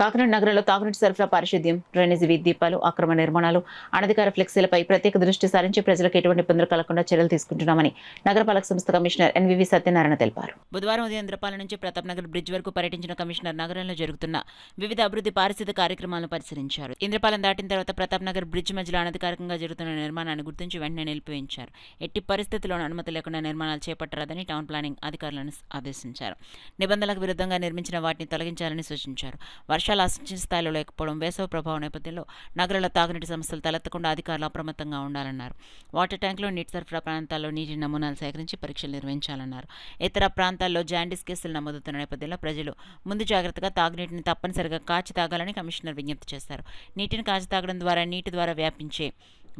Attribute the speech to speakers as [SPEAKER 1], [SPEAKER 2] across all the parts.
[SPEAKER 1] కాకినాడ నగరంలో తాగునీటి సరఫరా, పారిశుద్ధ్యం, డ్రైనేజీ, వీధి దీపాలు, అక్రమ నిర్మాణాలు, అనధికార ఫ్లెక్సీలపై ప్రత్యేక దృష్టి సారించి ప్రజలకు ఎటువంటి ఇబ్బందులు కలగకుండా చర్యలు తీసుకుంటున్నామని నగరపాలక సంస్థ కమిషనర్ ఎన్వివి సత్యనారాయణ తెలిపారు. బుధవారం ఉదయం ఇంద్రపాలెం నుంచి ప్రతాప్ నగర్ బ్రిడ్జ్ వరకు పర్యటించిన కమిషనర్ నగరంలో జరుగుతున్న వివిధ అభివృద్ధి పారిశుద్ధ్య కార్యక్రమాలను పరిశీలించారు. ఇంద్రపాలెం దాటిన తర్వాత ప్రతాప్ నగర్ బ్రిడ్జ్ మధ్యలో అనధికారికంగా జరుగుతున్న నిర్మాణాన్ని గుర్తించి వెంటనే నిలిపివేయించారు. ఎట్టి పరిస్థితుల్లోనూ అనుమతి లేకుండా నిర్మాణాలు చేపట్టరాదని టౌన్ ప్లానింగ్ అధికారులను ఆదేశించారు. నిబంధనలకు విరుద్ధంగా నిర్మించిన వాటిని తొలగించాలని సూచించారు. వర్షాలు ఆశించిన స్థాయిలో లేకపోవడం, వేసవి ప్రభావం నేపథ్యంలో నగరంలో తాగునీటి సమస్యలు తలెత్తకుండా అధికారులు అప్రమత్తంగా ఉండాలన్నారు. వాటర్ ట్యాంకులో, నీటి సరఫరా ప్రాంతాల్లో నీటి నమూనాలు సేకరించి పరీక్షలు నిర్వహించాలన్నారు. ఇతర ప్రాంతాల్లో జాండీస్ కేసులు నమోదవుతున్న నేపథ్యంలో ప్రజలు ముందు జాగ్రత్తగా తాగునీటిని తప్పనిసరిగా కాచి తాగాలని కమిషనర్ విజ్ఞప్తి చేశారు. నీటిని కాచి తాగడం ద్వారా నీటి ద్వారా వ్యాపించే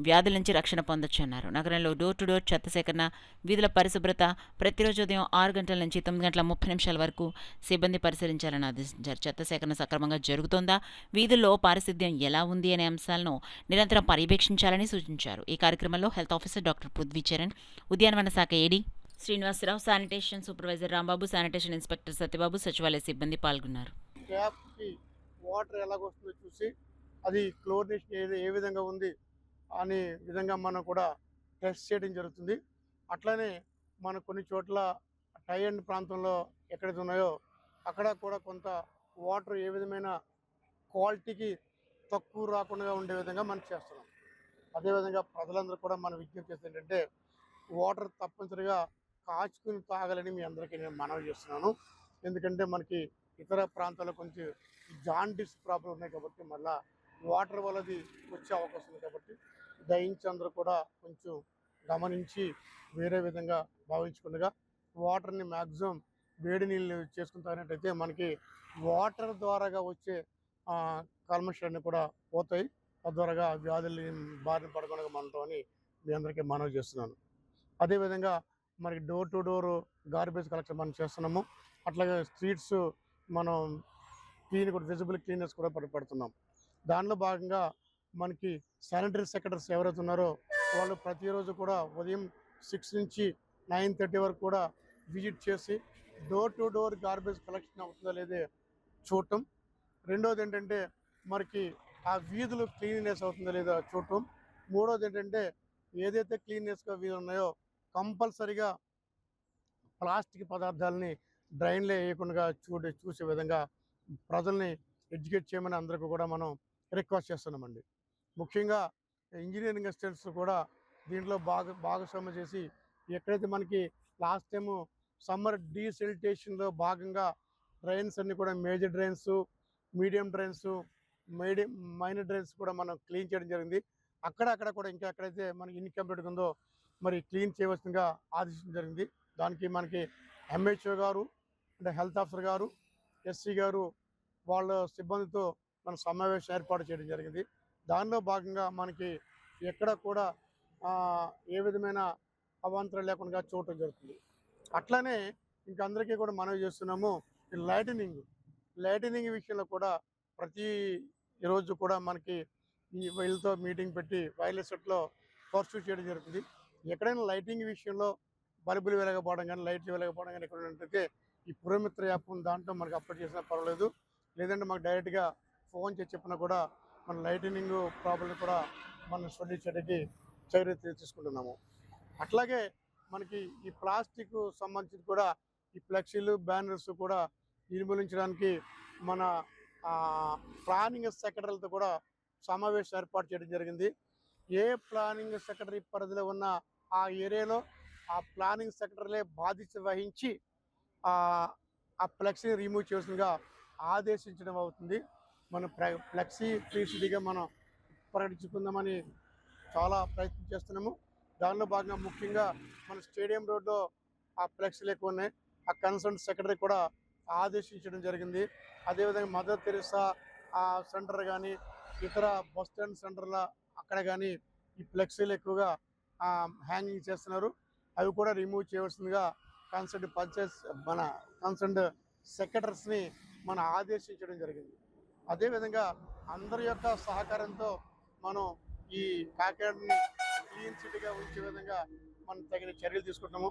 [SPEAKER 1] వ్యాధుల నుంచి రక్షణ పొందొచ్చన్నారు. నగరంలో డోర్ టు డోర్ చెత్త సేకరణ, వీధుల పరిశుభ్రత ప్రతిరోజు ఉదయం 6 గంటల నుంచి 9 గంటల 30 నిమిషాల వరకు సిబ్బంది పరిశీలించాలని ఆదేశించారు. చెత్త సేకరణ సక్రమంగా జరుగుతోందా, వీధుల్లో పారిశుద్ధ్యం ఎలా ఉంది అనే అంశాలను నిరంతరం పర్యవేక్షించాలని సూచించారు. ఈ కార్యక్రమంలో హెల్త్ ఆఫీసర్ డాక్టర్ పృథ్వీచరణ్, ఉద్యానవన శాఖ AD Srinivasarao, sanitation supervisor Rambabu, sanitation inspector Satyababu, సచివాలయ సిబ్బంది పాల్గొన్నారు.
[SPEAKER 2] వాటర్ ఎలాగొస్తుందో చూసి అది క్లోరినేషన్ ఏ విధంగా ఉంది అనే విధంగా మనం కూడా టెస్ట్ చేయడం జరుగుతుంది. అట్లనే మన కొన్ని చోట్ల టై అండ్ ప్రాంతంలో ఎక్కడైతే ఉన్నాయో అక్కడ కూడా కొంత వాటర్ ఏ విధమైన క్వాలిటీకి తక్కువ రాకుండా ఉండే విధంగా మనం చేస్తున్నాం. అదేవిధంగా ప్రజలందరూ కూడా మనం విజ్ఞప్తి చేసేది ఏంటంటే వాటర్ తప్పనిసరిగా కాచుకుని తాగాలని మీ అందరికీ నేను మనవి చేస్తున్నాను. ఎందుకంటే మనకి ఇతర ప్రాంతాల్లో కొంచెం జాండీస్ ప్రాబ్లం ఉన్నాయి కాబట్టి మళ్ళీ వాటర్ వల్లది వచ్చే అవకాశం ఉంది కాబట్టి దయించి అందరూ కూడా కొంచెం గమనించి వేరే విధంగా భావించుకుండగా వాటర్ని మ్యాక్సిమం వేడి నీళ్ళు చేసుకుని తాగినట్టయితే మనకి వాటర్ ద్వారాగా వచ్చే కల్మషాన్ని కూడా పోతాయి. తద్వారాగా వ్యాధుల్ని బారిన పడకుండా మనటమని మీ అందరికీ మనవి చేస్తున్నాను. అదేవిధంగా మనకి door to door garbage collection మనం చేస్తున్నాము. అట్లాగే స్ట్రీట్స్ మనం కూడా విజిబుల్ క్లీనర్స్ కూడా పెడుతున్నాం. దానిలో భాగంగా మనకి శానిటరీ సెక్రటరీస్ ఎవరైతే ఉన్నారో వాళ్ళు ప్రతిరోజు కూడా ఉదయం 6 నుంచి 9:30 వరకు కూడా విజిట్ చేసి door to door garbage collection అవుతుందో లేదే చూడటం. రెండోది ఏంటంటే మనకి ఆ వీధులు క్లీన్నెస్ అవుతుందో లేదో చూడటం. మూడోది ఏంటంటే ఏదైతే క్లీన్నెస్గా వీధులు ఉన్నాయో కంపల్సరిగా ప్లాస్టిక్ పదార్థాలని డ్రైన్లో వేయకుండా చూసే విధంగా ప్రజల్ని ఎడ్యుకేట్ చేయమని అందరికీ కూడా మనం రిక్వెస్ట్ చేస్తున్నామండి. ముఖ్యంగా ఇంజనీరింగ్ అసిస్టెంట్స్ కూడా దీంట్లో భాగస్వామ్యం చేసి ఎక్కడైతే మనకి లాస్ట్ టైము సమ్మర్ డీసిల్టేషన్లో భాగంగా డ్రైన్స్ అన్నీ కూడా major drains, medium drains, minor drains కూడా మనం క్లీన్ చేయడం జరిగింది. అక్కడ కూడా ఇంకా ఎక్కడైతే మనకి ఇన్కంప్లీట్గా ఉందో మరి క్లీన్ చేయవలసిందిగా ఆదేశించడం జరిగింది. దానికి మనకి ఎంహెచ్ఓ గారు అంటే హెల్త్ ఆఫీసర్ గారు, ఎస్సీ గారు వాళ్ళ సిబ్బందితో మన సమావేశం ఏర్పాటు చేయడం జరిగింది. దానిలో భాగంగా మనకి ఎక్కడ కూడా ఏ విధమైన అవాంతరం లేకుండా చూడటం జరుగుతుంది. అట్లనే ఇంక అందరికీ కూడా మనవి చేస్తున్నాము, లైటినింగ్ విషయంలో కూడా ప్రతి రోజు కూడా మనకి ఈ వీళ్ళతో మీటింగ్ పెట్టి వైర్లెస్ సెట్లో పర్సూ చేయడం జరుగుతుంది. ఎక్కడైనా లైటింగ్ విషయంలో బల్బులు వెలగపోవడం కానీ, లైట్లు వెలగపోవడం కానీ ఎక్కడ ఉన్నట్టయితే ఈ పురమిత్ర యాప్ దాంట్లో మనకి అప్లోడ్ చేసినా పర్వాలేదు. లేదంటే మాకు డైరెక్ట్గా ఫోన్ చేసి చెప్పినా కూడా మన లైటినింగ్ ప్రాబ్లం కూడా మనం సొల్యూట్ చేయడానికి చర్య తీసుకుంటున్నాము. అట్లాగే మనకి ఈ ప్లాస్టిక్ సంబంధించి కూడా ఈ ఫ్లెక్సీలు, బ్యానర్స్ కూడా నిర్మూలించడానికి మన ప్లానింగ్ సెక్రటరీలతో కూడా సమావేశం ఏర్పాటు చేయడం జరిగింది. ఏ ప్లానింగ్ సెక్రటరీ పరిధిలో ఉన్న ఆ ఏరియాలో ఆ ప్లానింగ్ సెక్రటరీలే బాధ్యత వహించి ఆ ఫ్లెక్సీని రిమూవ్ చేయాల్సిందిగా ఆదేశించడం అవుతుంది. మనం ఫ్లెక్సీ ఫ్రీ సిటీగా మనం ప్రకటించుకుందామని చాలా ప్రయత్నం చేస్తున్నాము. దానిలో భాగంగా ముఖ్యంగా మన స్టేడియం రోడ్లో ఆ ఫ్లెక్సీలు ఎక్కువ ఉన్నాయి. ఆ కన్సర్న్ సెక్రటరీ కూడా ఆదేశించడం జరిగింది. అదేవిధంగా మదర్ తెరెసా ఆ సెంటర్ కానీ, ఇతర బస్ స్టాండ్ సెంటర్ల అక్కడ కానీ ఈ ఫ్లెక్సీలు ఎక్కువగా హ్యాంగింగ్ చేస్తున్నారు. అవి కూడా రిమూవ్ చేయవలసిందిగా కన్సర్న్ సెక్రటరీస్ని మనం ఆదేశించడం జరిగింది. అదేవిధంగా అందరి యొక్క సహకారంతో మనం ఈ కాకినాడని క్లీన్ సిటీగా ఉంచే విధంగా మనం తగిన చర్యలు తీసుకుంటాము.